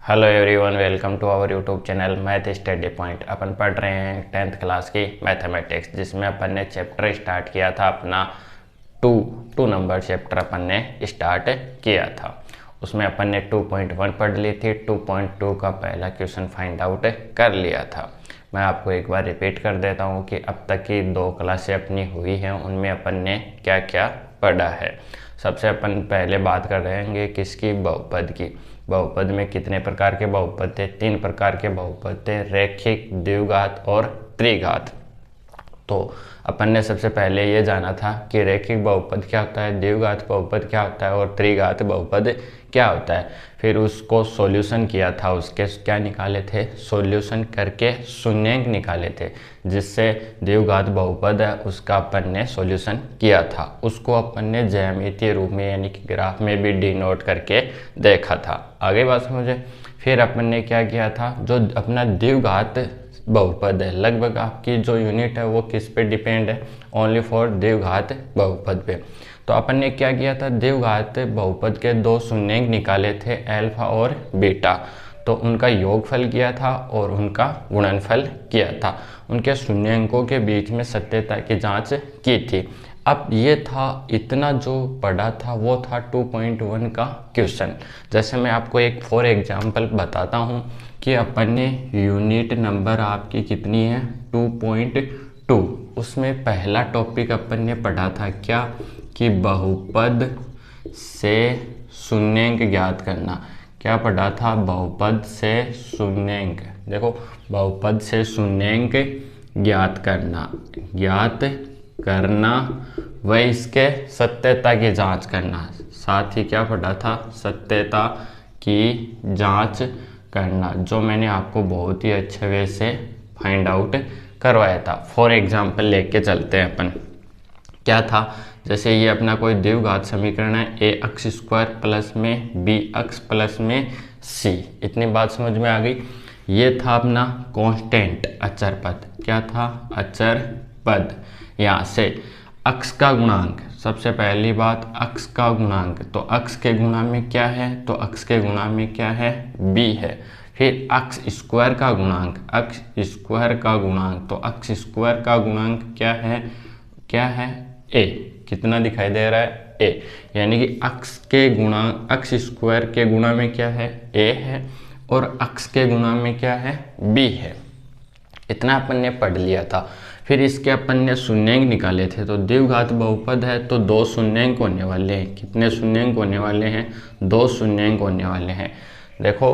Hello everyone, welcome to our YouTube channel math study point. अपन पढ़ रहे हैं 10th क्लास की मैथमेटिक्स, जिसमें अपन ने चैप्टर स्टार्ट किया था अपना टू नंबर चैप्टर अपन ने स्टार्ट किया था। उसमें अपन ने 2.1 पढ़ ली थी। 2.2 का पहला क्वेश्चन फाइंड आउट कर लिया था। मैं आपको एक बार रिपीट कर देता हूँ कि अब तक की 2 क्लासें अपनी हुई हैं, उनमें अपन ने क्या क्या पढ़ा है। सबसे अपन पहले बात कर रहे हैं किसकी, बहुपद की। बहुपद में कितने प्रकार के बहुपद थे? 3 प्रकार के बहुपद थे, रैखिक, द्विघात और त्रिघात। तो अपन ने सबसे पहले ये जाना था कि रैखिक बहुपद क्या होता है, द्विघात बहुपद क्या होता है और त्रिघात बहुपद क्या होता है। फिर उसको सॉल्यूशन किया था, उसके क्या निकाले थे, सॉल्यूशन करके शून्यंक निकाले थे, जिससे द्विघात बहुपद है उसका अपन ने सॉल्यूशन किया था। उसको अपन ने ज्यामितीय रूप में यानी कि ग्राफ में भी डिनोट करके देखा था। आगे बात समझे। फिर अपन ने क्या किया था, जो अपना द्विघात बहुपद है, लगभग आपकी जो यूनिट है वो किस पे डिपेंड है, ओनली फॉर द्विघात बहुपद पे। तो अपन ने क्या किया था, द्विघात बहुपद के 2 शून्यंक निकाले थे, अल्फा और बीटा। तो उनका योगफल किया था और उनका गुणनफल किया था। उनके शून्यंकों के बीच में सत्यता की जांच की थी। अब ये था, इतना जो पढ़ा था वो था 2.1 का क्वेश्चन। जैसे मैं आपको एक फॉर एग्जांपल बताता हूँ कि अपन ने यूनिट नंबर आपकी कितनी है, 2.2। उसमें पहला टॉपिक अपन ने पढ़ा था क्या, कि बहुपद से शून्यंक ज्ञात करना। क्या पढ़ा था, बहुपद से शून्यंक। देखो, बहुपद से शून्यंक ज्ञात करना व इसके सत्यता की जांच करना। साथ ही क्या पढ़ा था, सत्यता की जांच करना, जो मैंने आपको बहुत ही अच्छे वे से फाइंड आउट करवाया था। फॉर एग्जांपल लेके चलते हैं अपन। क्या था, जैसे ये अपना कोई द्विघात समीकरण है, ए एक्स स्क्वायर प्लस में बी एक्स प्लस में सी। इतनी बात समझ में आ गई। ये था अपना कांस्टेंट अचर पद। क्या था, अचर पद। यहाँ से अक्ष का गुणांक, सबसे पहली बात अक्ष का गुणांक। तो अक्ष के गुणा में क्या है, तो अक्ष के गुणा में क्या है, बी है। फिर अक्ष स्क्वायर का गुणांक, अक्ष स्क्वायर का गुणांक, तो अक्ष स्क्वायर का गुणांक क्या है, ए। कितना दिखाई दे रहा है, ए। यानी कि अक्ष के गुणा, अक्ष स्क्वायर के गुणा में क्या है, ए है, और अक्ष के गुणा में क्या है, बी है। इतना अपन ने पढ़ लिया था। फिर इसके अपन ने शून्यंक निकाले थे। तो द्विघात बहुपद है तो 2 शून्यंक होने वाले हैं। कितने शून्यंक होने वाले हैं, 2 शून्यंक होने वाले हैं। देखो,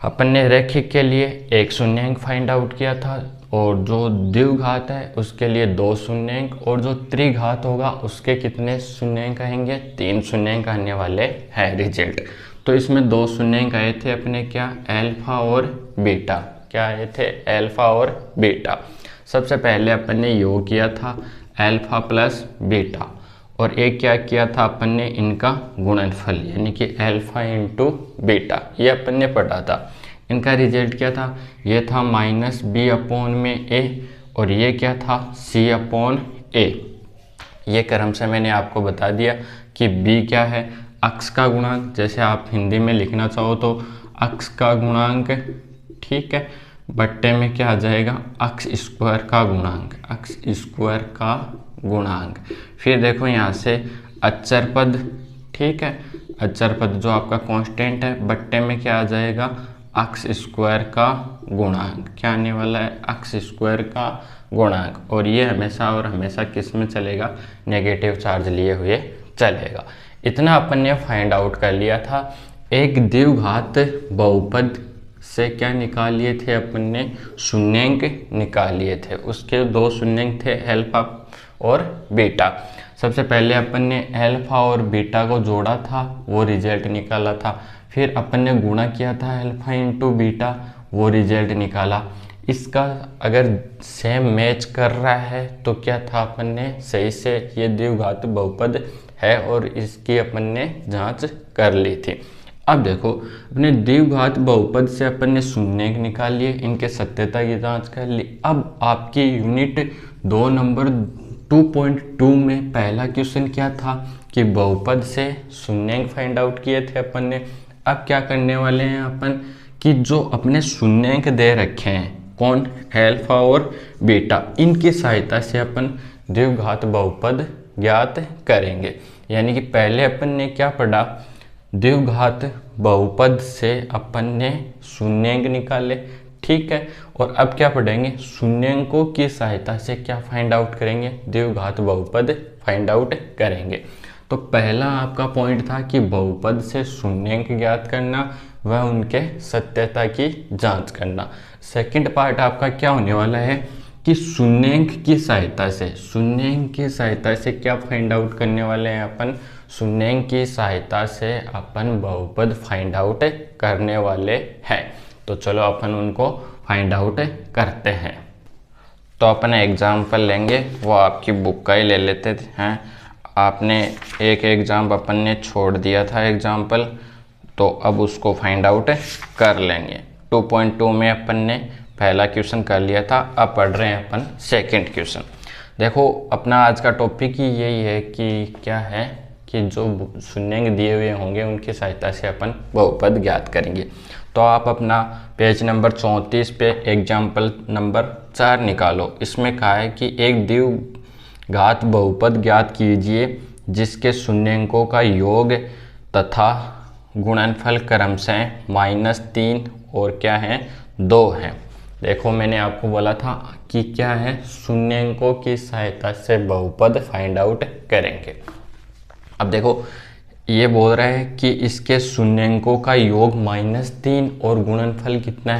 अपन ने रैखिक के लिए 1 शून्यंक फाइंड आउट किया था, और जो द्विघात है उसके लिए 2 शून्यंक, और जो त्रिघात होगा उसके कितने शून्यंक आएंगे, 3 शून्यंक आने वाले हैं रिजल्ट। तो इसमें 2 शून्यंक आए थे अपने, क्या, अल्फा और बीटा। क्या आए थे, अल्फा और बीटा। सबसे पहले अपन ने योग किया था अल्फा प्लस बीटा, और एक क्या किया था अपन ने, इनका गुणनफल, यानी कि अल्फा इंटू बीटा। ये अपन ने पढ़ा था। इनका रिजल्ट क्या था, ये था माइनस बी अपॉन में ए, और ये क्या था, सी अपॉन ए। ये क्रम से मैंने आपको बता दिया कि बी क्या है, अक्ष का गुणांक। जैसे आप हिंदी में लिखना चाहो तो अक्ष का गुणांक, ठीक है, बट्टे में क्या आ जाएगा, अक्ष स्क्वायर का गुणांक, अक्ष स्क्वायर का गुणांक। फिर देखो यहाँ से अचर पद, ठीक है, अचर पद जो आपका कांस्टेंट है, बट्टे में क्या आ जाएगा, अक्ष स्क्वायर का गुणांक। क्या आने वाला है, अक्ष स्क्वायर का गुणांक। और ये हमेशा और हमेशा किस में चलेगा, नेगेटिव चार्ज लिए हुए चलेगा। इतना अपन ने फाइंड आउट कर लिया था। एक द्विघात बहुपद से क्या निकाल लिए थे अपन ने, शून्यंक निकाल लिए थे। उसके 2 शून्यंक थे, अल्फा और बीटा। सबसे पहले अपन ने अल्फा और बीटा को जोड़ा था, वो रिजल्ट निकाला था। फिर अपन ने गुणा किया था अल्फा इंटू बीटा, वो रिजल्ट निकाला। इसका अगर सेम मैच कर रहा है तो क्या था, अपन ने सही से ये द्विघात बहुपद है, और इसकी अपन ने जांच कर ली थी। अब देखो, अपने द्विघात बहुपद से अपन ने शून्यंक निकाल लिए, इनके सत्यता की जांच कर ली। अब आपकी यूनिट 2 नंबर 2.2 में पहला क्वेश्चन क्या था, कि बहुपद से शून्यंक फाइंड आउट किए थे अपन ने। अब क्या करने वाले हैं अपन, कि जो अपने शून्यंक दे रखे हैं कौन, अल्फा और बीटा, इनकी सहायता से अपन द्विघात बहुपद ज्ञात करेंगे। यानी कि पहले अपन ने क्या पढ़ा, द्विघात बहुपद से अपन ने शून्यंक निकाले, ठीक है। और अब क्या पढ़ेंगे, शून्यंकों की सहायता से क्या फाइंड आउट करेंगे, द्विघात बहुपद फाइंड आउट करेंगे। तो पहला आपका पॉइंट था कि बहुपद से शून्यंक ज्ञात करना व उनके सत्यता की जांच करना। सेकंड पार्ट आपका क्या होने वाला है कि शून्यंक की सहायता से, शून्यंक की सहायता से क्या फाइंड आउट करने वाले हैं अपन, शून्यंक की सहायता से अपन बहुपद फाइंड आउट करने वाले हैं। तो चलो अपन उनको फाइंड आउट करते हैं। तो अपन एग्जाम्पल लेंगे, वो आपकी बुक का ही ले लेते हैं। आपने एक एग्जाम अपन ने छोड़ दिया था एग्जाम्पल, तो अब उसको फाइंड आउट कर लेंगे। 2.2 में अपन ने पहला क्वेश्चन कर लिया था, अब पढ़ रहे हैं अपन सेकंड क्वेश्चन। देखो अपना आज का टॉपिक ही यही है कि क्या है कि जो शून्यंक दिए हुए होंगे उनकी सहायता से अपन बहुपद ज्ञात करेंगे। तो आप अपना पेज नंबर 34 पे एग्जाम्पल नंबर 4 निकालो। इसमें कहा है कि एक द्विघात बहुपद ज्ञात कीजिए जिसके शून्यंकों का योग तथा गुणनफल क्रमशः -3 और क्या है 2 है। देखो मैंने आपको बोला था कि क्या है, शून्यंकों की सहायता से बहुपद फाइंड आउट करेंगे। अब देखो ये बोल रहा है कि इसके शून्यंकों का योग -3 और गुणनफल कितना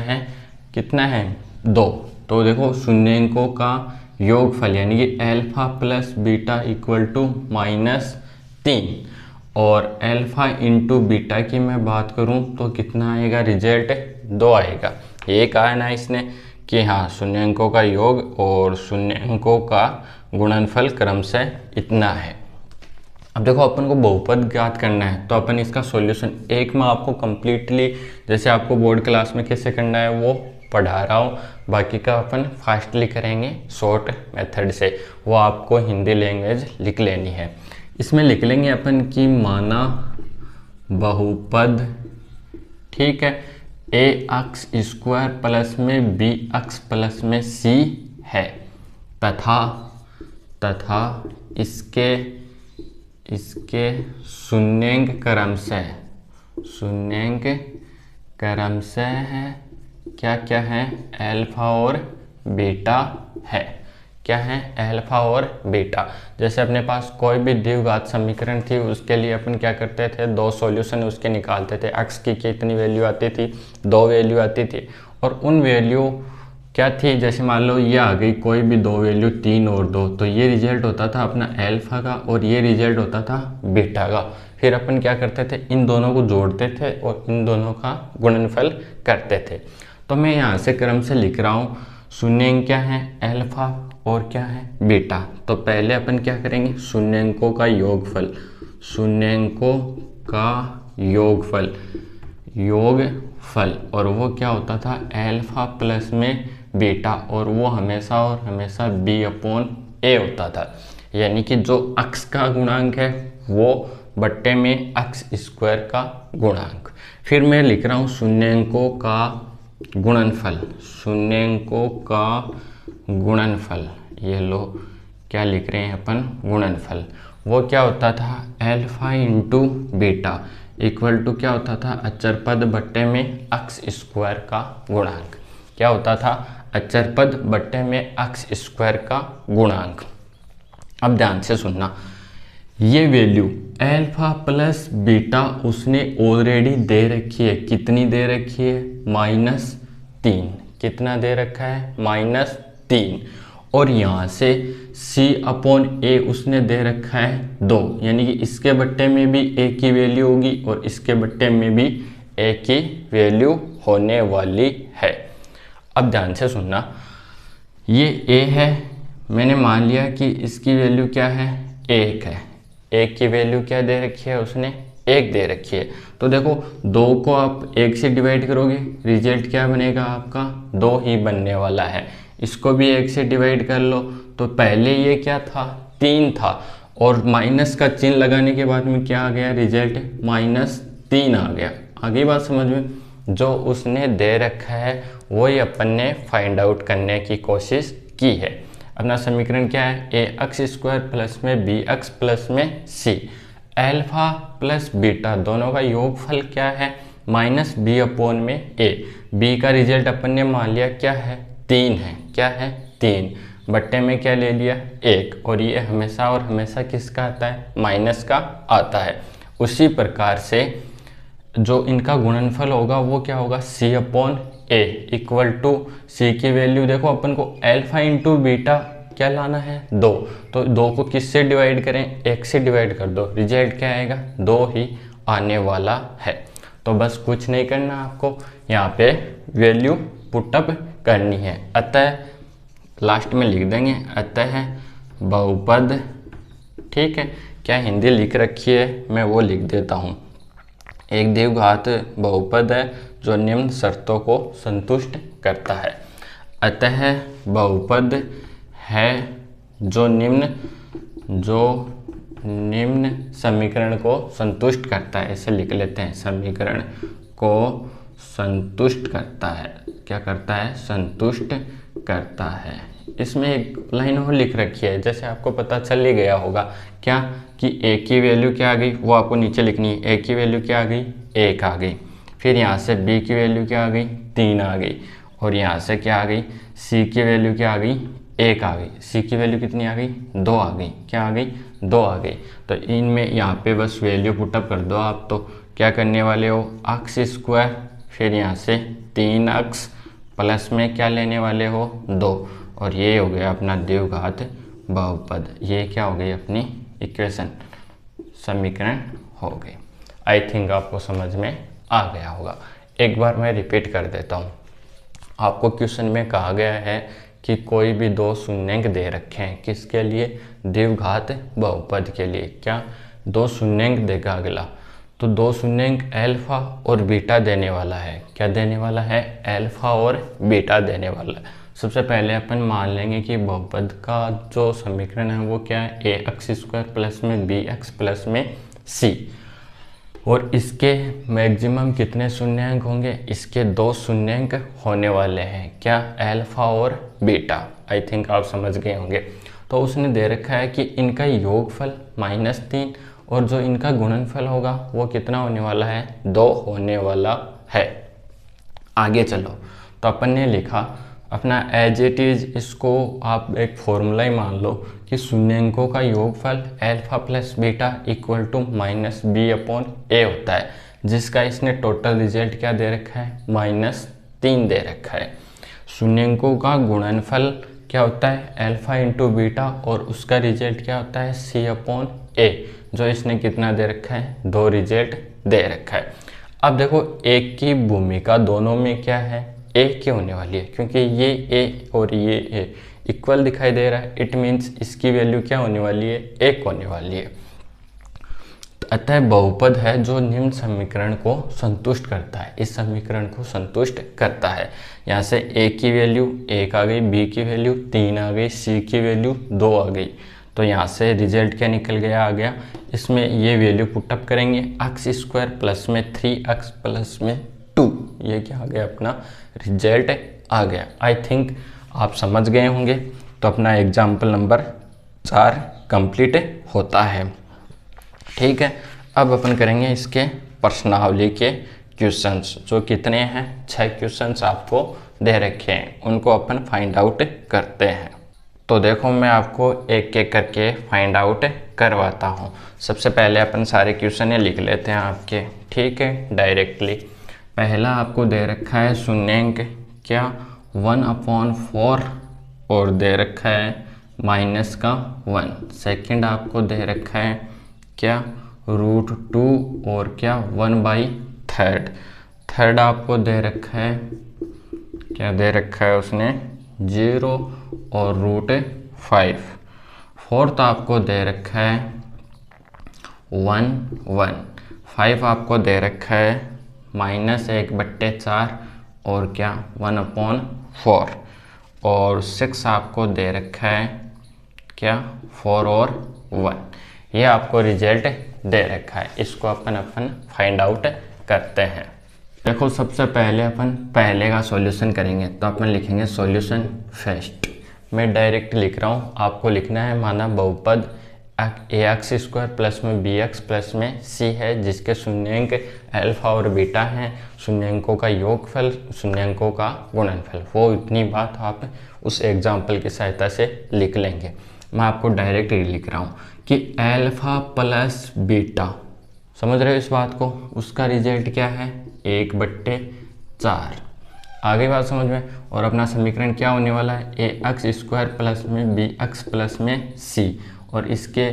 है 2। तो देखो शून्यंकों का योगफल यानी कि alpha plus beta equal to -3 और अल्फा इंटू बीटा की मैं बात करूं तो कितना आएगा, रिजल्ट 2 आएगा। ये कहा है ना इसने कि हाँ शून्यंकों का योग और शून्यंकों का गुणनफल क्रमशः इतना है। अब देखो अपन को बहुपद ज्ञात करना है तो अपन इसका सॉल्यूशन एक में आपको कंप्लीटली जैसे आपको बोर्ड क्लास में कैसे करना है वो पढ़ा रहा हूँ, बाकी का अपन फास्टली करेंगे शॉर्ट मेथड से। वो आपको हिंदी लैंग्वेज लिख लेनी है। इसमें लिख लेंगे अपन की माना बहुपद, ठीक है, ए अक्स स्क्वायर प्लस में बी अक्स प्लस में सी है तथा इसके शून्यंक क्रमशः है क्या है, अल्फा और बीटा है। क्या है, अल्फा और बीटा। जैसे अपने पास कोई भी द्विघात समीकरण थी उसके लिए अपन क्या करते थे, 2 सॉल्यूशन उसके निकालते थे। एक्स की कितनी वैल्यू आती थी, 2 वैल्यू आती थी। और उन वैल्यू क्या थी, जैसे मान लो ये आ गई कोई भी 2 वैल्यू 3 और 2, तो ये रिजल्ट होता था अपना अल्फा का और ये रिजल्ट होता था बीटा का। फिर अपन क्या करते थे, इन दोनों को जोड़ते थे और इन दोनों का गुणनफल करते थे। तो मैं यहाँ से क्रम से लिख रहा हूँ, शून्यंक क्या है, अल्फा और क्या है, बीटा। तो पहले अपन क्या करेंगे, शून्यंकों का योगफल और वो क्या होता था, अल्फा प्लस में बीटा, और वो हमेशा b/a होता था। यानी कि जो अक्स का गुणांक है वो बट्टे में अक्स स्क्वायर का गुणांक। फिर मैं लिख रहा हूँ शून्यंकों का गुणनफल, ये लो क्या लिख रहे हैं अपन, गुणनफल। वो क्या होता था, alpha into beta equal to क्या होता था, अचर पद बट्टे में अक्स स्क्वायर का गुणांक। क्या होता था, अचर पद बट्टे में अक्स स्क्वायर का गुणांक। अब ध्यान से सुनना, ये वैल्यू अल्फा प्लस बीटा उसने ऑलरेडी दे रखी है। कितनी दे रखी है, -3। कितना दे रखा है, -3। और यहाँ से c/a उसने दे रखा है 2, यानी कि इसके बट्टे में भी a की वैल्यू होगी और इसके बट्टे में भी a की वैल्यू होने वाली है। अब ध्यान से सुनना, ये a है, मैंने मान लिया कि इसकी वैल्यू क्या है, 1 है। 1 की वैल्यू क्या दे रखी है, उसने 1 दे रखी है। तो देखो 2 को आप 1 से डिवाइड करोगे, रिजल्ट क्या बनेगा आपका, 2 ही बनने वाला है। इसको भी 1 से डिवाइड कर लो, तो पहले ये क्या था, 3 था, और माइनस का चिन्ह लगाने के बाद में क्या आ गया, रिजल्ट -3 आ गया। आगे बात समझ में। जो उसने दे रखा है वही अपन ने फाइंड आउट करने की कोशिश की है। अपना समीकरण क्या है, ए एक्स स्क्वायर प्लस में बी एक्स प्लस में सी, अल्फा प्लस बीटा दोनों का योगफल क्या है, माइनस बी अपॉन में ए। बी का रिजल्ट अपन ने मान लिया क्या है, 3 है, क्या है 3, बट्टे में क्या ले लिया 1, और ये हमेशा और हमेशा किसका आता है, माइनस का आता है। उसी प्रकार से जो इनका गुणनफल होगा वो क्या होगा, सी अपॉन ए इक्वल टू सी की वैल्यू देखो अपन को अल्फा इंटू बीटा क्या लाना है 2, तो 2 को किससे डिवाइड करें, 1 से डिवाइड कर दो, रिजल्ट क्या आएगा 2 ही आने वाला है। तो बस कुछ नहीं करना आपको, यहाँ पे वैल्यू पुटअप करनी है। अतः लास्ट में लिख देंगे अतः बहुपद, ठीक है, क्या हिंदी लिख रखी है मैं वो लिख देता हूँ। एक द्विघात बहुपद है जो निम्न शर्तों को संतुष्ट करता है। अतः बहुपद है जो निम्न समीकरण को संतुष्ट करता है। इसे लिख लेते हैं, समीकरण को संतुष्ट करता है। क्या करता है, संतुष्ट करता है। इसमें एक लाइन और लिख रखी है, जैसे आपको पता चल ही गया होगा क्या कि ए की वैल्यू क्या आ गई, वो आपको नीचे लिखनी है। ए की वैल्यू क्या आ गई, 1 आ गई। फिर यहाँ से बी की वैल्यू क्या आ गई, 3 आ गई। और यहाँ से क्या आ गई, सी की वैल्यू क्या आ गई, 1 आ गई। सी की वैल्यू कितनी आ गई, 2 आ गई। क्या आ गई, 2 आ गई। तो इनमें यहाँ पे बस वैल्यू पुटअप कर दो आप। तो क्या करने वाले हो, एक्स स्क्वायर, फिर यहाँ से 3x प्लस में क्या लेने वाले हो 2, और ये हो गया अपना द्विघात बहुपद। ये क्या हो गई, अपनी इक्वेशन, समीकरण हो गई। आई थिंक आपको समझ में आ गया होगा। एक बार मैं रिपीट कर देता हूँ। आपको क्वेश्चन में कहा गया है कि कोई भी 2 शून्यंक दे रखे हैं, किसके लिए, द्विघात बहुपद के लिए। क्या 2 शून्यंक देगा अगला, तो 2 शून्यंक अल्फा और बीटा देने वाला है। क्या देने वाला है, अल्फा और बीटा देने वाला है। सबसे पहले अपन मान लेंगे कि बहुपद का जो समीकरण है वो क्या है, ए एक्स स्क्वायर प्लस में बी एक्स प्लस में सी, और इसके मैक्सिमम कितने शून्यंक होंगे, इसके 2 शून्यंक होने वाले हैं। क्या, अल्फा और बीटा। आई थिंक आप समझ गए होंगे। तो उसने दे रखा है कि इनका योगफल -3 और जो इनका गुणनफल होगा वो कितना होने वाला है, 2 होने वाला है। आगे चलो, तो अपन ने लिखा अपना एज इट इज़, इसको आप एक फॉर्मूला ही मान लो कि शून्यंकों का योगफल alpha plus beta equal to -b upon a होता है, जिसका इसने टोटल रिजल्ट क्या दे रखा है, -3 दे रखा है। शून्यंकों का गुणनफल क्या होता है, अल्फा इंटू बीटा, और उसका रिजल्ट क्या होता है, c अपॉन a, जो इसने कितना दे रखा है, 2 रिजल्ट दे रखा है। अब देखो एक की भूमिका दोनों में क्या है, एक की होने वाली है, क्योंकि ये a और ये a इक्वल दिखाई दे रहा है। इट मीन्स इसकी वैल्यू क्या होने वाली है, 1 होने वाली है। अतः बहुपद है जो निम्न समीकरण को संतुष्ट करता है, इस समीकरण को संतुष्ट करता है। यहाँ से a की वैल्यू 1 आ गई, b की वैल्यू 3 आ गई, c की वैल्यू 2 आ गई। तो यहाँ से रिजल्ट क्या निकल गया, आ गया। इसमें ये वैल्यू पुटअप करेंगे, एक्स स्क्वायर प्लस में 3x प्लस में 2, ये क्या आ गया, अपना रिजल्ट आ गया। आई थिंक आप समझ गए होंगे। तो अपना एग्जाम्पल नंबर 4 कंप्लीट होता है। ठीक है, अब अपन करेंगे इसके प्रश्नावली के क्वेश्चंस, जो कितने हैं, 6 क्वेश्चंस आपको दे रखे हैं, उनको अपन फाइंड आउट करते हैं। तो देखो मैं आपको एक एक करके फाइंड आउट करवाता हूँ। सबसे पहले अपन सारे क्वेश्चन लिख लेते हैं आपके, ठीक है, डायरेक्टली। पहला आपको दे रखा है शून्यंक क्या, 1/4, और दे रखा है -1। सेकंड आपको दे रखा है क्या, √2 और क्या, 1/3। थर्ड आपको दे रखा है, क्या दे रखा है उसने, 0 और √5। फोर्थ आपको दे रखा है 1/1। 5 आपको दे रखा है -1/4 और क्या, 1/4। और 6 आपको दे रखा है क्या, 4 और 1। ये आपको रिजल्ट दे रखा है। इसको अपन फाइंड आउट करते हैं। देखो सबसे पहले अपन पहले का सॉल्यूशन करेंगे, तो अपन लिखेंगे सॉल्यूशन फर्स्ट। मैं डायरेक्ट लिख रहा हूँ, आपको लिखना है माना बहुपद ax² प्लस में bx प्लस में c है, जिसके शून्यंक अल्फा और बीटा हैं, शून्यंकों का योगफल, शून्यंकों का गुणनफल। वो इतनी बात आप उस एग्जाम्पल की सहायता से लिख लेंगे। मैं आपको डायरेक्ट लिख रहा हूँ कि अल्फा प्लस बीटा, समझ रहे हो इस बात को, उसका रिजल्ट क्या है 1/4। आगे बात समझ में। और अपना समीकरण क्या होने वाला है ax² प्लस में bx प्लस में c, और इसके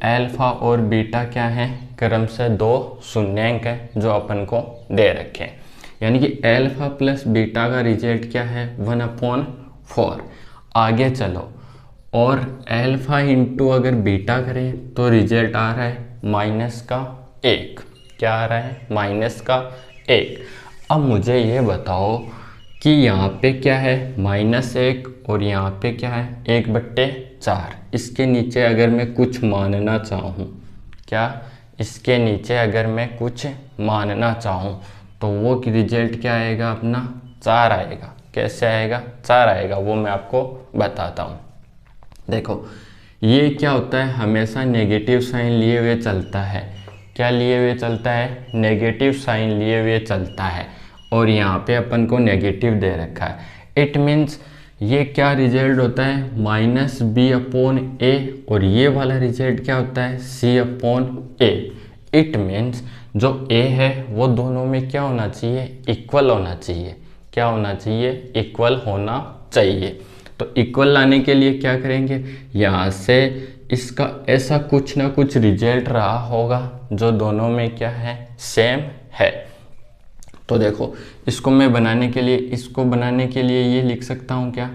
अल्फा और बीटा क्या है, क्रम से 2 शून्यांक है जो अपन को दे रखे हैं। यानी कि अल्फा प्लस बीटा का रिजल्ट क्या है 1/4। आगे चलो, और अल्फा इंटू अगर बीटा करें तो रिजल्ट आ रहा है -1। क्या आ रहा है -1। अब मुझे ये बताओ कि यहाँ पे क्या है -1 और यहाँ पे क्या है 1/4। इसके नीचे अगर मैं कुछ मानना चाहूँ, क्या इसके नीचे अगर मैं कुछ मानना चाहूँ तो वो रिजल्ट क्या आएगा अपना 4 आएगा। कैसे आएगा 4 आएगा, वो मैं आपको बताता हूँ। देखो ये क्या होता है, हमेशा नेगेटिव साइन लिए हुए चलता है। क्या लिए हुए चलता है, नेगेटिव साइन लिए हुए चलता है, और यहाँ पे अपन को नेगेटिव दे रखा है। इट मीन्स ये क्या रिजल्ट होता है -b/a, और ये वाला रिजल्ट क्या होता है c/a। इट मीन्स जो a है वो दोनों में क्या होना चाहिए, इक्वल होना चाहिए। क्या होना चाहिए, इक्वल होना चाहिए। तो इक्वल लाने के लिए क्या करेंगे, यहाँ से इसका ऐसा कुछ ना कुछ रिजल्ट रहा होगा जो दोनों में क्या है, सेम है। तो देखो इसको मैं बनाने के लिए, इसको बनाने के लिए ये लिख सकता हूँ क्या,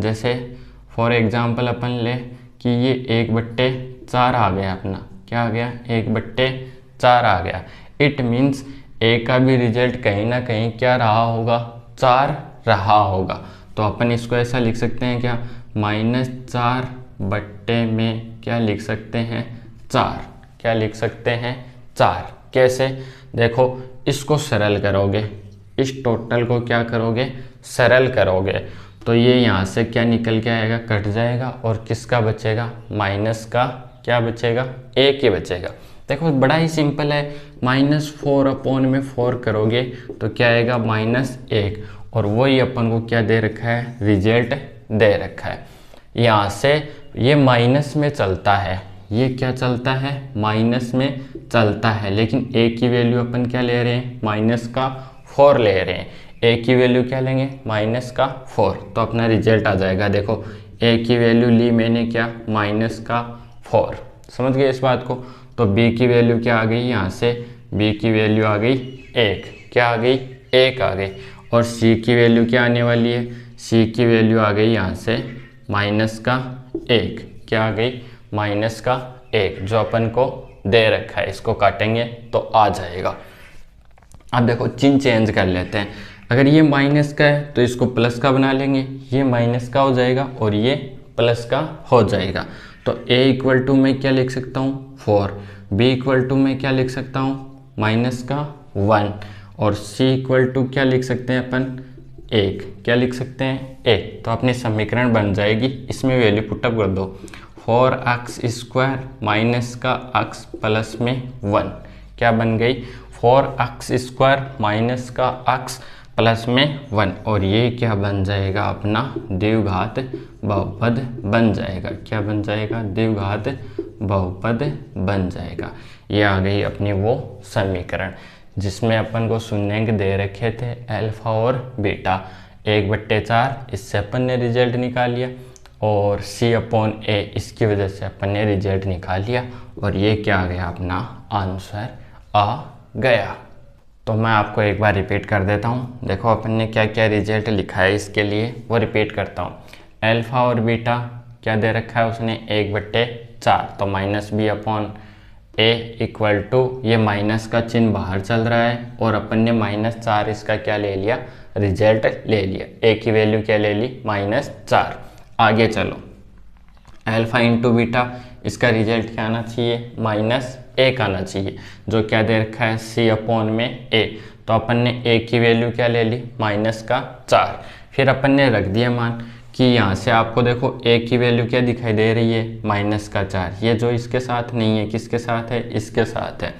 जैसे फॉर एग्जांपल अपन ले कि ये 1/4 आ गया अपना। क्या आ गया 1/4 आ गया। इट मीन्स a का भी रिजल्ट कहीं ना कहीं क्या रहा होगा, 4 रहा होगा। तो अपन इसको ऐसा लिख सकते हैं क्या, -4 बट्टे में क्या लिख सकते हैं 4। क्या लिख सकते हैं 4। कैसे, देखो इसको सरल करोगे, इस टोटल को क्या करोगे, सरल करोगे, तो ये यहाँ से क्या निकल के आएगा, कट जाएगा, और किसका बचेगा, माइनस का क्या बचेगा, 1 ही बचेगा। देखो बड़ा ही सिंपल है, -4/4 करोगे तो क्या आएगा -1, और वही अपन को क्या दे रखा है, रिजल्ट दे रखा है। यहाँ से ये माइनस में चलता है, ये क्या चलता है, माइनस में चलता है, लेकिन a की वैल्यू अपन क्या ले रहे हैं, -4 ले रहे हैं। a की वैल्यू क्या लेंगे, -4, तो अपना रिजल्ट आ जाएगा। देखो a की वैल्यू ली मैंने क्या, -4। समझ गए इस बात को। तो b की वैल्यू क्या आ गई, यहाँ से b की वैल्यू आ गई 1। क्या आ गई, 1 आ गई। और c की वैल्यू क्या आने वाली है, c की वैल्यू आ गई यहाँ से -1। क्या आ गई, -1, जो अपन को दे रखा है। इसको काटेंगे तो आ जाएगा। अब देखो चिन्ह चेंज कर लेते हैं। अगर ये माइनस का है तो इसको प्लस का बना लेंगे, ये माइनस का हो जाएगा और ये प्लस का हो जाएगा। तो a में क्या लिख सकता हूँ 4, b में क्या लिख सकता हूँ -1, और c क्या लिख सकते हैं अपन 1। क्या लिख सकते हैं 1। तो अपनी समीकरण बन जाएगी, इसमें वैल्यू पुटअप कर दो, 4x² माइनस का x प्लस में 1। क्या बन गई, 4x² माइनस का x प्लस में 1, और ये क्या बन जाएगा अपना द्विघात बहुपद बन जाएगा। क्या बन जाएगा, द्विघात बहुपद बन जाएगा। ये आ गई अपनी वो समीकरण जिसमें अपन को शून्यांक दे रखे थे अल्फा और बीटा। 1/4 इससे अपन ने रिजल्ट निकाल लिया, और c/a इसकी वजह से अपन ने रिजल्ट निकाल लिया, और ये क्या आ गया, अपना आंसर आ गया। तो मैं आपको एक बार रिपीट कर देता हूँ। देखो अपन ने क्या क्या रिजल्ट लिखा है इसके लिए, वो रिपीट करता हूँ। अल्फा और बीटा क्या दे रखा है उसने 1/4, तो -b/a इक्वल टू, ये माइनस का चिन्ह बाहर चल रहा है, और अपन ने -4 इसका क्या ले लिया, रिजल्ट ले लिया। a की वैल्यू क्या ले ली, -4। आगे चलो, अल्फा इंटू बीटा, इसका रिजल्ट क्या आना चाहिए, -1 आना चाहिए, जो क्या दे रखा है c/a। तो अपन ने ए की वैल्यू क्या ले ली, -4। फिर अपन ने रख दिया मान कि यहाँ से आपको देखो ए की वैल्यू क्या दिखाई दे रही है, -4। ये जो इसके साथ नहीं है, किसके साथ है, इसके साथ है।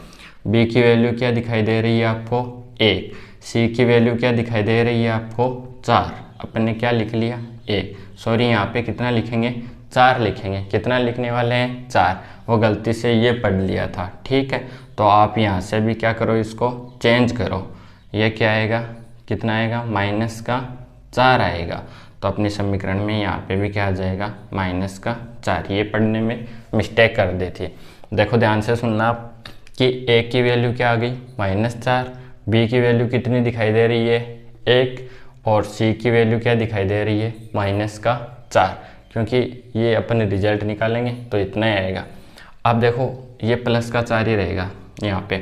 बी की वैल्यू क्या दिखाई दे रही है आपको, 1। सी की वैल्यू क्या दिखाई दे रही है आपको, 4। अपन ने क्या लिख लिया, 1। सॉरी यहाँ पे कितना लिखेंगे, 4 लिखेंगे। कितना लिखने वाले हैं, 4। वो गलती से ये पढ़ लिया था, ठीक है। तो आप यहाँ से भी क्या करो, इसको चेंज करो। ये क्या आएगा, कितना आएगा, -4 आएगा। तो अपनी समीकरण में यहाँ पे भी क्या आ जाएगा, -4। ये पढ़ने में मिस्टेक कर देती है। देखो ध्यान से सुनना आप कि ए की वैल्यू क्या आ गई, -4। बी की वैल्यू कितनी दिखाई दे रही है, 1। और सी की वैल्यू क्या दिखाई दे रही है, -4। क्योंकि ये अपन रिजल्ट निकालेंगे तो इतना ही आएगा। अब देखो ये +4 ही रहेगा यहाँ पे।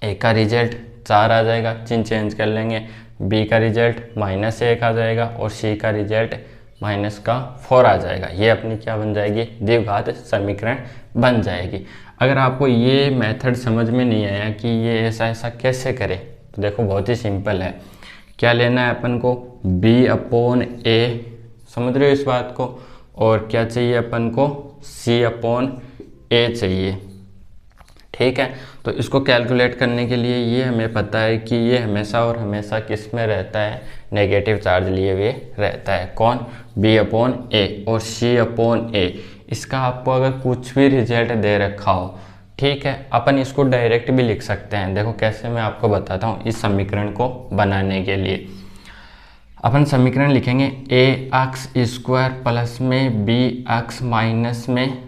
ए का रिजल्ट 4 आ जाएगा, चिन्ह चेंज कर लेंगे। बी का रिजल्ट -1 आ जाएगा और सी का रिजल्ट -4 आ जाएगा। ये अपनी क्या बन जाएगी, द्विघात समीकरण बन जाएगी। अगर आपको ये मेथड समझ में नहीं आया कि ये ऐसा कैसे करें, तो देखो बहुत ही सिंपल है। क्या लेना है अपन को, B/A, समझ रहे हो इस बात को। और क्या चाहिए अपन को, C/A चाहिए, ठीक है। तो इसको कैलकुलेट करने के लिए ये हमें पता है कि ये हमेशा और हमेशा किस में रहता है, नेगेटिव चार्ज लिए हुए रहता है। कौन, B/A और C/A। इसका आपको अगर कुछ भी रिजल्ट दे रखा हो, ठीक है, अपन इसको डायरेक्ट भी लिख सकते हैं। देखो कैसे, मैं आपको बताता हूँ इस समीकरण को बनाने के लिए। अपन समीकरण लिखेंगे ax² प्लस में bx माइनस में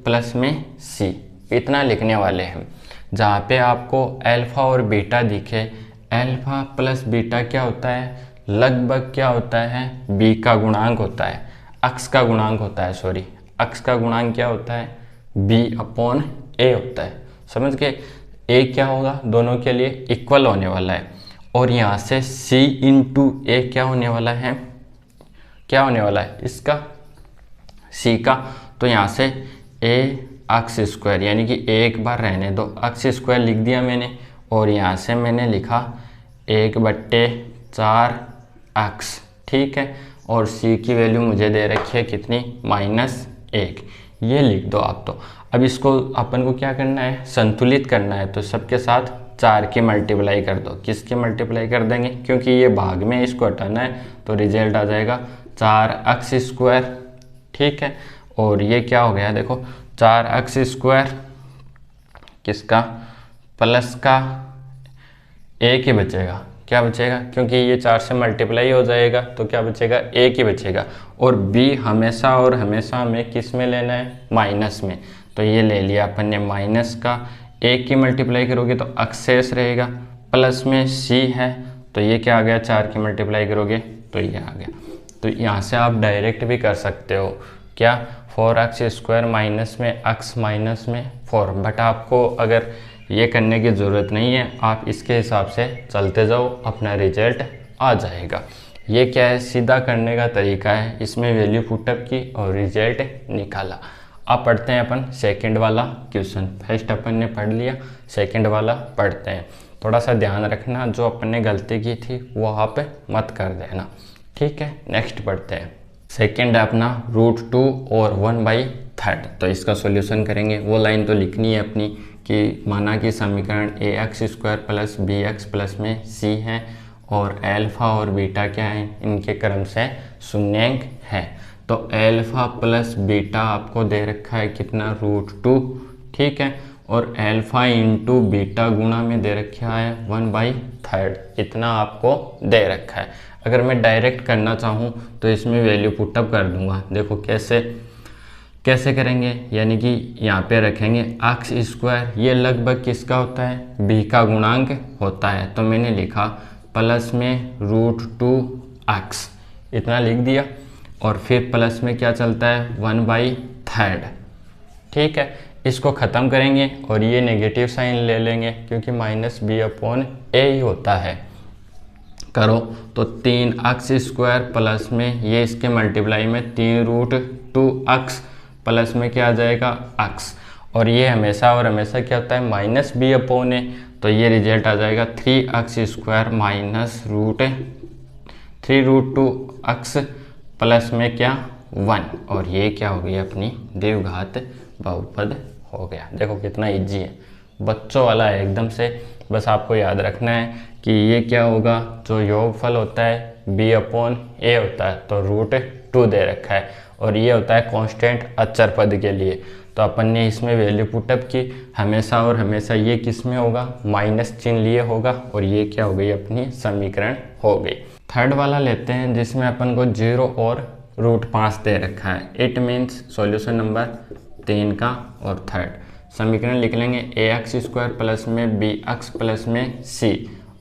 प्लस में c। इतना लिखने वाले हैं। जहाँ पे आपको अल्फा और बीटा दिखे, अल्फा प्लस बीटा क्या होता है, लगभग क्या होता है, b का गुणांक होता है, अक्स का गुणांक होता है, अक्स का गुणांक क्या होता है, B/A होता है। समझ गए, a क्या होगा, दोनों के लिए इक्वल होने वाला है। और यहाँ से C/A क्या होने वाला है, क्या होने वाला है इसका, C का। तो यहाँ से ax² यानी कि एक बार रहने दो, x² लिख दिया मैंने। और यहाँ से मैंने लिखा 1/4x, ठीक है। और C की वैल्यू मुझे दे रखी है कितनी, -1। ये लिख दो आप। तो अब इसको अपन को क्या करना है, संतुलित करना है। तो सबके साथ 4 की मल्टीप्लाई कर दो। किसकी मल्टीप्लाई कर देंगे, क्योंकि ये भाग में इसको हटाना है, तो रिजल्ट आ जाएगा 4x², ठीक है। और ये क्या हो गया, देखो 4x² किसका, प्लस का, एक ही बचेगा। क्या बचेगा, क्योंकि ये 4 से मल्टीप्लाई हो जाएगा, तो क्या बचेगा, एक ही बचेगा। और b हमेशा और हमेशा हमें किस में लेना है, माइनस में। तो ये ले लिया अपन ने माइनस का, एक की मल्टीप्लाई करोगे तो अक्सेस रहेगा, प्लस में c है, तो ये क्या आ गया, 4 की मल्टीप्लाई करोगे तो ये आ गया। तो यहाँ से आप डायरेक्ट भी कर सकते हो, क्या, 4x² माइनस में x माइनस में 4। बट आपको अगर ये करने की ज़रूरत नहीं है, आप इसके हिसाब से चलते जाओ, अपना रिजल्ट आ जाएगा। ये क्या है, सीधा करने का तरीका है। इसमें वैल्यू पुटअप की और रिजल्ट निकाला। अब पढ़ते हैं अपन सेकंड वाला क्वेश्चन। फर्स्ट अपन ने पढ़ लिया, सेकंड वाला पढ़ते हैं। थोड़ा सा ध्यान रखना, जो अपन ने गलती की थी वो आप मत कर देना, ठीक है। नेक्स्ट पढ़ते हैं। सेकंड है अपना √2 और 1/3। तो इसका सॉल्यूशन करेंगे। वो लाइन तो लिखनी है अपनी कि माना कि समीकरण ax² प्लस bx प्लस में c है और अल्फा और बीटा क्या है, इनके क्रम से शून्यांक है। तो अल्फा प्लस बीटा आपको दे रखा है कितना, √2, ठीक है। और अल्फा इंटू बीटा गुणा में दे रखा है 1/3, इतना आपको दे रखा है। अगर मैं डायरेक्ट करना चाहूँ तो इसमें वैल्यू पुटअप कर दूंगा। देखो कैसे करेंगे, यानी कि यहाँ पे रखेंगे x², ये लगभग किसका होता है, b का गुणांक होता है। तो मैंने लिखा प्लस में √2x, इतना लिख दिया। और फिर प्लस में क्या चलता है, 1/3, ठीक है। इसको ख़त्म करेंगे और ये नेगेटिव साइन ले लेंगे, क्योंकि -b/a ही होता है। करो तो 3x² प्लस में ये इसके मल्टीप्लाई में 3√2x प्लस में क्या आ जाएगा, x। और ये हमेशा और हमेशा क्या होता है, -b/a। तो ये रिजल्ट आ जाएगा 3x² minus root 3√2x plus में क्या 1, और ये क्या हो गई अपनी द्विघात बहुपद हो गया। देखो कितना इजी है, बच्चों वाला है एकदम से। बस आपको याद रखना है कि ये क्या होगा, जो योगफल होता है b/a होता है, तो √2 दे रखा है, और ये होता है कांस्टेंट अचर पद के लिए। तो अपन ने इसमें वैल्यू पुटअप की, हमेशा और हमेशा ये किस में होगा, माइनस चिन्ह लिए होगा, और ये क्या हो गई अपनी समीकरण हो गई। थर्ड वाला लेते हैं जिसमें अपन को 0 और √5 दे रखा है। इट मीन्स सॉल्यूशन नंबर 3 का और थर्ड समीकरण लिख लेंगे ax² प्लस में bx प्लस में c,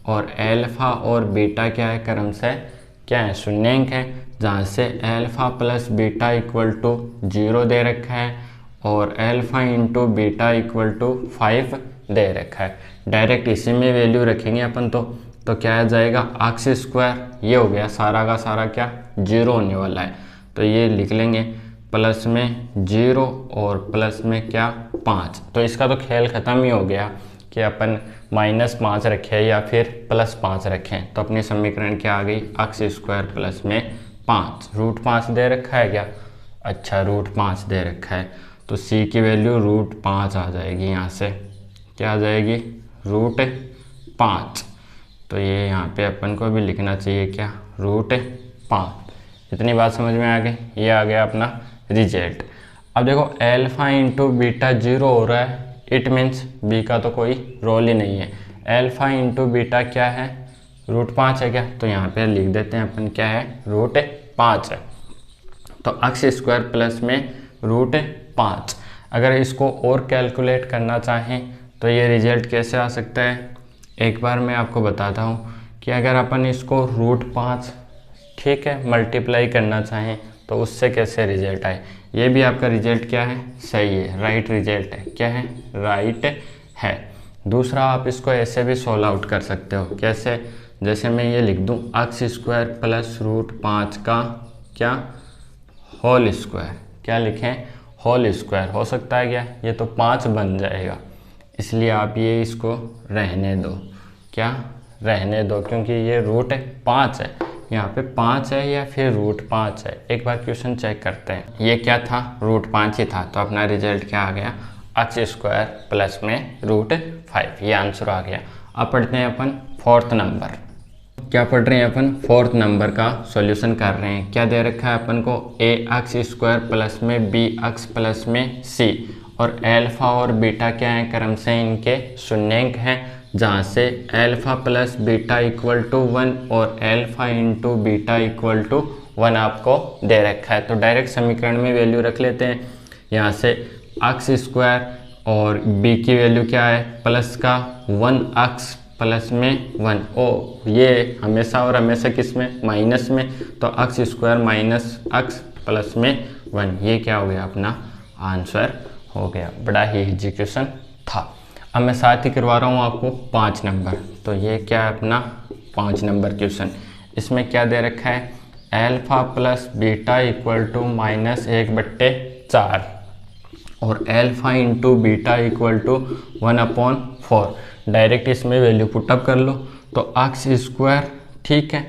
और एल्फा और बीटा क्या है, क्रमशः क्या है, शून्यांक है, जहाँ से alpha plus beta equal to 0 दे रखा है, और alpha into beta equal to 5 दे रखा है। डायरेक्ट इसी में वैल्यू रखेंगे अपन तो क्या आ जाएगा, x², ये हो गया सारा का सारा क्या 0 होने वाला है, तो ये लिख लेंगे प्लस में 0 और प्लस में क्या 5। तो इसका तो खेल ख़त्म ही हो गया कि अपन -5 रखें या फिर +5 रखें। तो अपनी समीकरण क्या आ गई, x² प्लस में 5, √5 दे रखा है क्या, अच्छा √5 दे रखा है, तो c की वैल्यू √5 आ जाएगी। यहाँ से क्या आ जाएगी, √5। तो ये यहाँ पे अपन को भी लिखना चाहिए क्या, √5। इतनी बात समझ में आ गई, ये आ गया अपना रिजल्ट। अब देखो एल्फा इंटू बीटा 0 हो रहा है, इट मीन्स बी का तो कोई रोल ही नहीं है। एल्फा इंटू बीटा क्या है, √5 है क्या, तो यहाँ पे लिख देते हैं अपन क्या है, √5 है। तो x² प्लस में √5। अगर इसको और कैलकुलेट करना चाहें तो ये रिजल्ट कैसे आ सकता है, एक बार मैं आपको बताता हूँ कि अगर अपन इसको √5 ठीक है मल्टीप्लाई करना चाहें तो उससे कैसे रिजल्ट आए। ये भी आपका रिजल्ट क्या है, सही है, राइट रिजल्ट है, क्या है, राइट है। दूसरा आप इसको ऐसे भी सोल्व आउट कर सकते हो, कैसे, जैसे मैं ये लिख दूँ x² प्लस √5 का क्या होल स्क्वायर, क्या लिखें, होल स्क्वायर हो सकता है क्या, ये तो 5 बन जाएगा, इसलिए आप ये इसको रहने दो, क्या रहने दो, क्योंकि ये √5 है, यहाँ पे 5 है या फिर √5 है। एक बार क्वेश्चन चेक करते हैं, ये क्या था, √5 ही था, तो अपना रिजल्ट क्या आ गया, x² प्लस में √5, ये आंसर आ गया। अब पढ़ते हैं अपन फोर्थ नंबर, क्या पढ़ रहे हैं अपन, फोर्थ नंबर का सॉल्यूशन कर रहे हैं। क्या दे रखा है अपन को, ax² प्लस में bx प्लस में c, और एल्फा और बीटा क्या है, क्रमशः इनके शून्यांक हैं, जहाँ से alpha plus beta equal to 1 और alpha into beta equal to 1 आपको दे रखा है। तो डायरेक्ट समीकरण में वैल्यू रख लेते हैं, यहाँ से x² और b की वैल्यू क्या है, प्लस का 1x प्लस में 1, ओ ये हमेशा और हमेशा किस में, माइनस में, तो x² माइनस x प्लस में 1, ये क्या हो गया अपना आंसर हो गया। बड़ा ही इजी क्वेश्चन था। अब मैं साथ ही करवा रहा हूँ आपको 5 नंबर, तो ये क्या है अपना 5 नंबर क्वेश्चन। इसमें क्या दे रखा है, alpha plus beta equal to -1/4 और alpha into beta equal to 1/4। Direct इसमें वैल्यू पुटअप कर लो, तो x², ठीक है,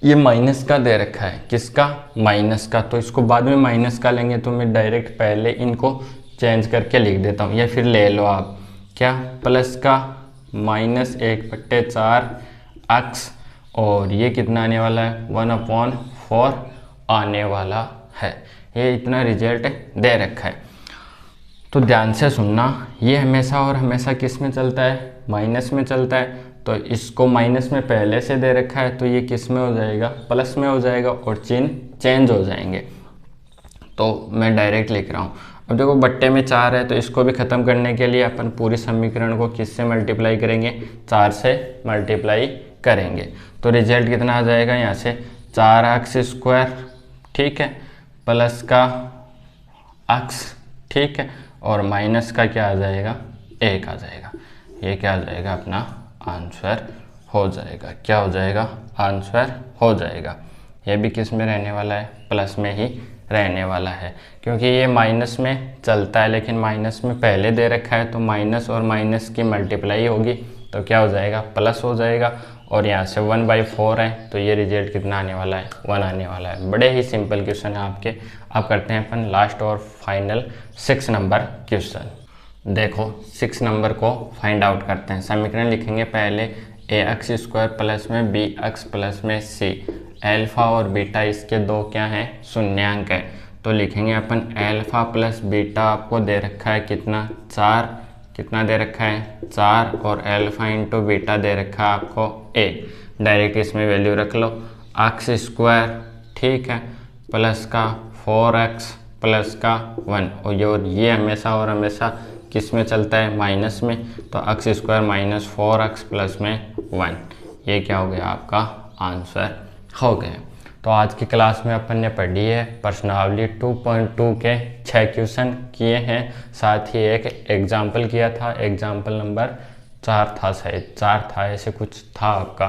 ये माइनस का दे रखा है, किसका, माइनस का, तो इसको बाद में माइनस का लेंगे, तो मैं डायरेक्ट पहले इनको चेंज करके लिख देता हूँ, या फिर ले लो आप क्या, प्लस का -1/4 x, और ये कितना आने वाला है, 1/4 आने वाला है। ये इतना रिजल्ट दे रखा है। तो ध्यान से सुनना, ये हमेशा और हमेशा किस में चलता है, माइनस में चलता है, तो इसको माइनस में पहले से दे रखा है, तो ये किस में हो जाएगा, प्लस में हो जाएगा, और चिन्ह चेंज हो जाएंगे। तो मैं डायरेक्ट लिख रहा हूँ। अब देखो बट्टे में 4 है, तो इसको भी ख़त्म करने के लिए अपन पूरी समीकरण को किससे मल्टीप्लाई करेंगे, 4 से मल्टीप्लाई करेंगे। तो रिजल्ट कितना आ जाएगा, यहाँ से 4x², ठीक है, प्लस का x, ठीक है, और माइनस का क्या आ जाएगा, 1 आ जाएगा। ये क्या आ जाएगा, अपना आंसर हो जाएगा, क्या हो जाएगा, आंसर हो जाएगा। ये भी किस में रहने वाला है, प्लस में ही रहने वाला है, क्योंकि ये माइनस में चलता है, लेकिन माइनस में पहले दे रखा है तो माइनस और माइनस की मल्टीप्लाई होगी तो क्या हो जाएगा, प्लस हो जाएगा। और यहाँ से 1/4 है तो ये रिजल्ट कितना आने वाला है, 1 आने वाला है। बड़े ही सिंपल क्वेश्चन है आपके। अब करते हैं अपन लास्ट और फाइनल 6 नंबर क्वेश्चन। देखो 6 नंबर को फाइंड आउट करते हैं। समीकरण लिखेंगे पहले ax² प्लस में bx प्लस में c। अल्फा और बीटा इसके दो क्या हैं, शून्यांक है। तो लिखेंगे अपन अल्फा प्लस बीटा आपको दे रखा है कितना, 4। कितना दे रखा है, 4। और अल्फा इंटू बीटा दे रखा है आपको a। डायरेक्ट इसमें वैल्यू रख लो, x², ठीक है, प्लस का 4x प्लस का 1। और ये हमेशा और हमेशा किस में चलता है, माइनस में। तो x² माइनस 4x प्लस में 1, ये क्या हो गया, आपका आंसर हो गया। तो आज की क्लास में अपन ने पढ़ी है प्रश्नावली 2.2 के 6 क्वेश्चन किए हैं, साथ ही एक एग्जाम्पल किया था, एग्जाम्पल नंबर 4 था, शायद 4 था, ऐसे कुछ था आपका।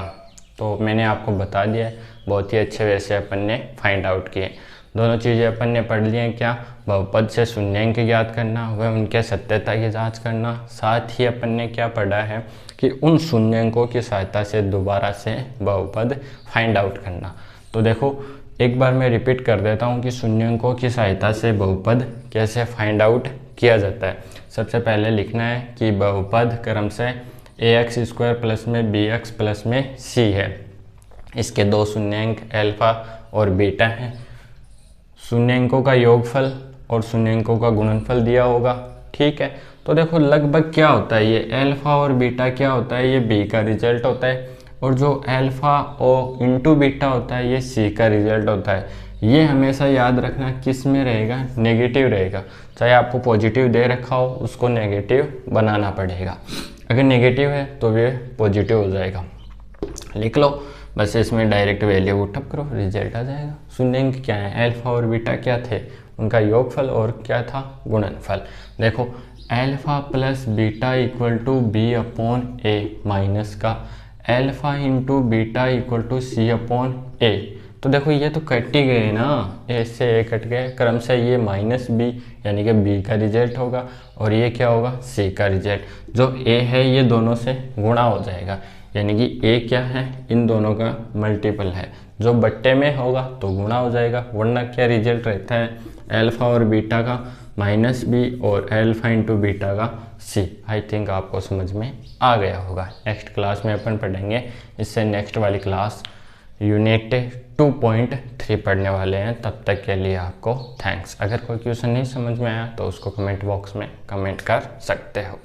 तो मैंने आपको बता दिया, बहुत ही अच्छे वैसे अपन ने फाइंड आउट किए। दोनों चीज़ें अपन ने पढ़ ली हैं, क्या, बहुपद से शून्यांक ज्ञात करना व उनके सत्यता की जांच करना। साथ ही अपन ने क्या पढ़ा है कि उन शून्यांकों की सहायता से दोबारा से बहुपद फाइंड आउट करना। तो देखो एक बार मैं रिपीट कर देता हूँ कि शून्यांकों की सहायता से बहुपद कैसे फाइंड आउट किया जाता है। सबसे पहले लिखना है कि बहुपद क्रम से ax² प्लस में bx प्लस में c है। इसके दो शून्यांक अल्फा और बीटा हैं। शून्यांकों का योगफल और शून्यांकों का गुणनफल दिया होगा, ठीक है। तो देखो लगभग क्या होता है, ये अल्फा और बीटा क्या होता है, ये b का रिजल्ट होता है, और जो अल्फा और इंटू बीटा होता है ये c का रिजल्ट होता है। ये हमेशा याद रखना किस में रहेगा, नेगेटिव रहेगा। चाहे आपको पॉजिटिव दे रखा हो उसको नेगेटिव बनाना पड़ेगा। अगर नेगेटिव है तो ये पॉजिटिव हो जाएगा, लिख लो बस। इसमें डायरेक्ट वैल्यू उठप करो, रिजल्ट आ जाएगा। शून्यांक क्या है, अल्फा और बीटा क्या थे, उनका योगफल और क्या था, गुणनफल। देखो alpha plus beta equal to b/a minus का alpha into beta equal to c/a। तो देखो ये तो कट ही गए ना, a से a कट गए, क्रम से ये माइनस b यानी कि b का रिजल्ट होगा, और ये क्या होगा, c का रिजल्ट। जो a है ये दोनों से गुणा हो जाएगा, यानी कि a क्या है, इन दोनों का मल्टीपल है। जो बट्टे में होगा तो गुणा हो जाएगा, वरना क्या रिजल्ट रहता है, अल्फा और बीटा का माइनस b और अल्फा इंटू बीटा का c। आई थिंक आपको समझ में आ गया होगा। नेक्स्ट क्लास में अपन पढ़ेंगे, इससे नेक्स्ट वाली क्लास यूनिट 2.3 पढ़ने वाले हैं। तब तक के लिए आपको थैंक्स। अगर कोई क्वेश्चन नहीं समझ में आया तो उसको कमेंट बॉक्स में कमेंट कर सकते हो।